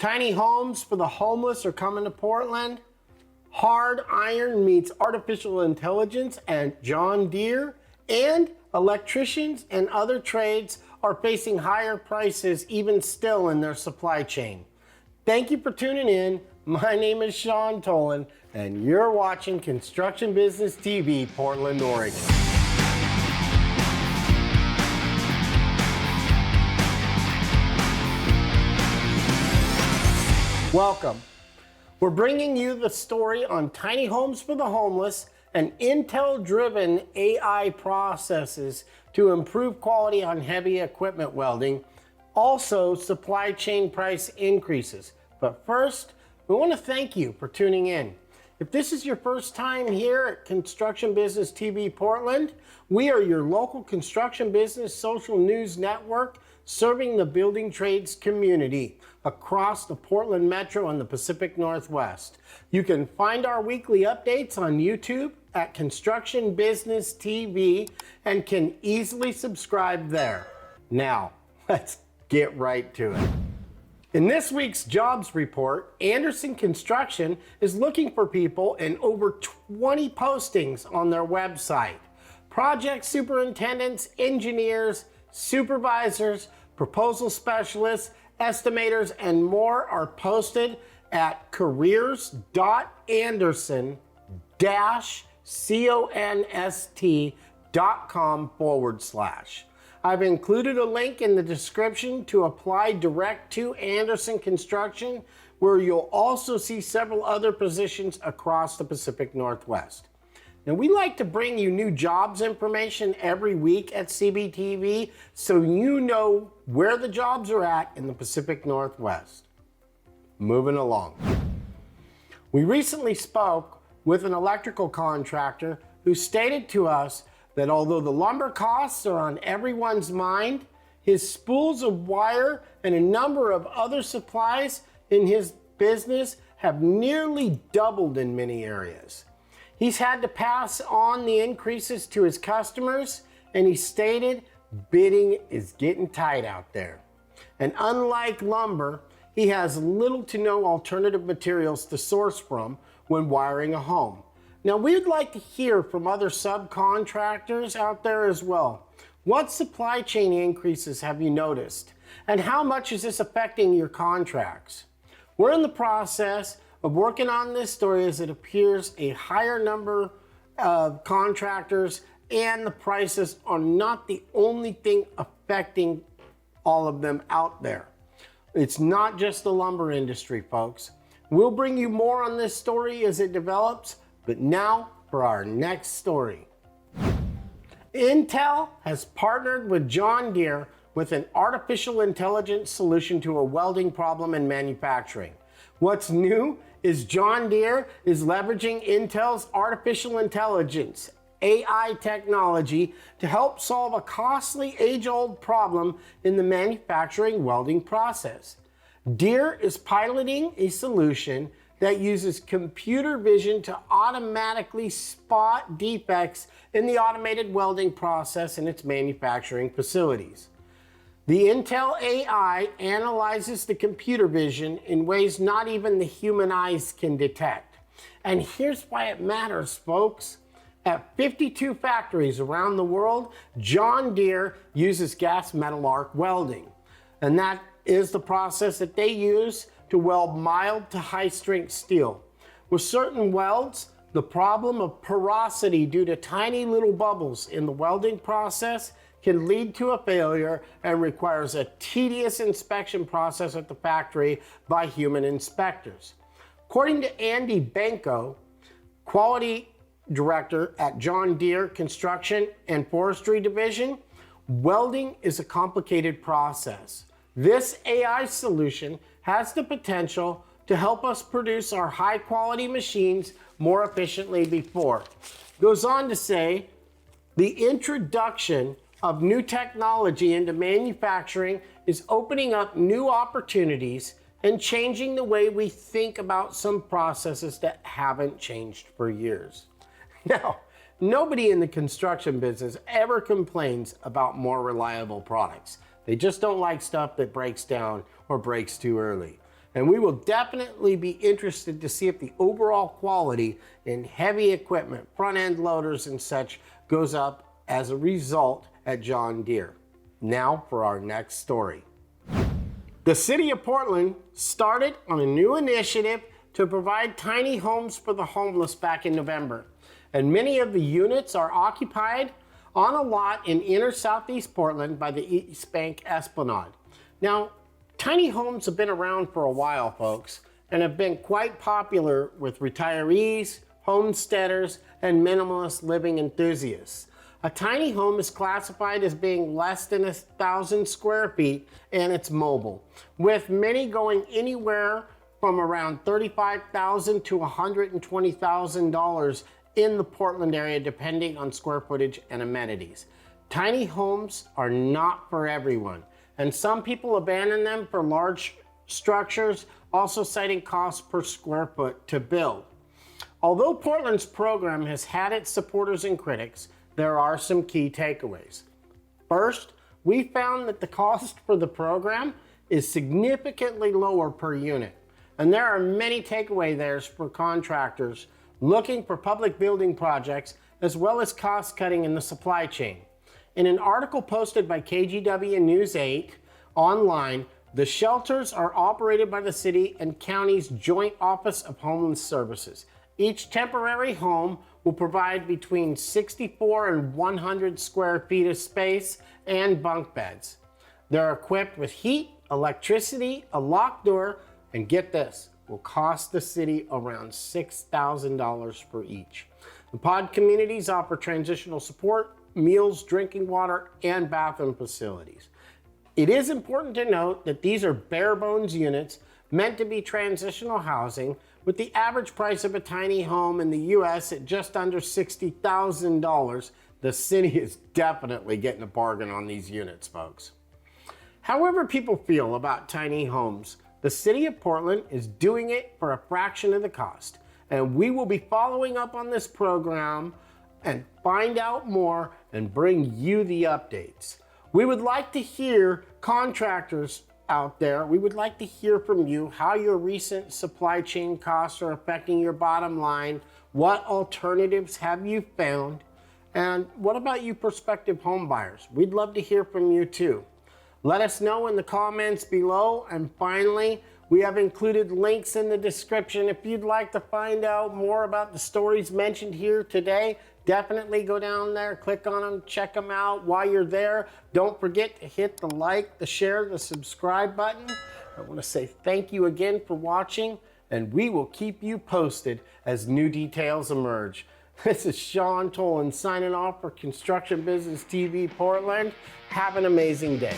Tiny homes for the homeless are coming to Portland. Hard iron meets artificial intelligence at John Deere, and electricians and other trades are facing higher prices even still in their supply chain. Thank you for tuning in. My name is Sean Tolan, and you're watching Construction Business TV, Portland, Oregon. Welcome. We're bringing you the story on tiny homes for the homeless and Intel-driven AI processes to improve quality on heavy equipment welding, also supply chain price increases. But first, we want to thank you for tuning in. If this is your first time here at Construction Business TV Portland, we are your local construction business social news network serving the building trades community across the Portland Metro and the Pacific Northwest. You can find our weekly updates on YouTube at Construction Business TV and can easily subscribe there. Now, let's get right to it. In this week's jobs report, Andersen Construction is looking for people in over 20 postings on their website. Project superintendents, engineers, supervisors, proposal specialists, estimators, and more are posted at careers.andersen-const.com/. I've included a link in the description to apply direct to Andersen Construction, where you'll also see several other positions across the Pacific Northwest. Now, we like to bring you new jobs information every week at CBTV so you know where the jobs are at in the Pacific Northwest. Moving along. We recently spoke with an electrical contractor who stated to us that although the lumber costs are on everyone's mind, his spools of wire and a number of other supplies in his business have nearly doubled in many areas. He's had to pass on the increases to his customers, and he stated bidding is getting tight out there. And unlike lumber, he has little to no alternative materials to source from when wiring a home. Now, we'd like to hear from other subcontractors out there as well. What supply chain increases have you noticed? And how much is this affecting your contracts? We're in the process of working on this story as it appears a higher number of contractors and the prices are not the only thing affecting all of them out there. It's not just the lumber industry, folks. We'll bring you more on this story as it develops, but now for our next story. Intel has partnered with John Deere with an artificial intelligence solution to a welding problem in manufacturing. What's new is John Deere is leveraging Intel's artificial intelligence, AI technology, to help solve a costly age-old problem in the manufacturing welding process. Deere is piloting a solution that uses computer vision to automatically spot defects in the automated welding process in its manufacturing facilities. The Intel AI analyzes the computer vision in ways not even the human eyes can detect. And here's why it matters, folks. At 52 factories around the world, John Deere uses gas metal arc welding. And that is the process that they use to weld mild to high strength steel. With certain welds, the problem of porosity due to tiny little bubbles in the welding process can lead to a failure and requires a tedious inspection process at the factory by human inspectors. According to Andy Benko, quality director at John Deere Construction and Forestry Division, welding is a complicated process. This AI solution has the potential to help us produce our high quality machines more efficiently before. Goes on to say, the introduction of new technology into manufacturing is opening up new opportunities and changing the way we think about some processes that haven't changed for years. Now, nobody in the construction business ever complains about more reliable products. They just don't like stuff that breaks down or breaks too early. And we will definitely be interested to see if the overall quality in heavy equipment, front end loaders and such, goes up as a result at John Deere. Now for our next story. The city of Portland started on a new initiative to provide tiny homes for the homeless back in November. And many of the units are occupied on a lot in inner southeast Portland by the East Bank Esplanade. Now, tiny homes have been around for a while, folks, and have been quite popular with retirees, homesteaders, and minimalist living enthusiasts. A tiny home is classified as being less than 1,000 square feet, and it's mobile, with many going anywhere from around $35,000 to $120,000 in the Portland area, depending on square footage and amenities. Tiny homes are not for everyone, and some people abandon them for large structures, also citing costs per square foot to build. Although Portland's program has had its supporters and critics, there are some key takeaways. First, we found that the cost for the program is significantly lower per unit, and there are many takeaways there for contractors looking for public building projects, as well as cost cutting in the supply chain. In an article posted by KGW News 8 online, the shelters are operated by the city and county's Joint Office of Homeless Services. Each temporary home will provide between 64 and 100 square feet of space and bunk beds. They're equipped with heat, electricity, a locked door, and get this, will cost the city around $6,000 for each. The pod communities offer transitional support, meals, drinking water, and bathroom facilities. It is important to note that these are bare bones units meant to be transitional housing, with the average price of a tiny home in the US at just under $60,000. The city is definitely getting a bargain on these units, folks. However people feel about tiny homes, the city of Portland is doing it for a fraction of the cost. And we will be following up on this program and find out more and bring you the updates. We would like to hear contractors out there. We would like to hear from you how your recent supply chain costs are affecting your bottom line. What alternatives have you found? And what about you prospective home buyers? We'd love to hear from you too. Let us know in the comments below. And finally, we have included links in the description. If you'd like to find out more about the stories mentioned here today, definitely go down there, click on them, check them out. While you're there, don't forget to hit the like, the share, the subscribe button. I want to say thank you again for watching, and we will keep you posted as new details emerge. This is Sean Tolan signing off for Construction Business TV Portland. Have an amazing day.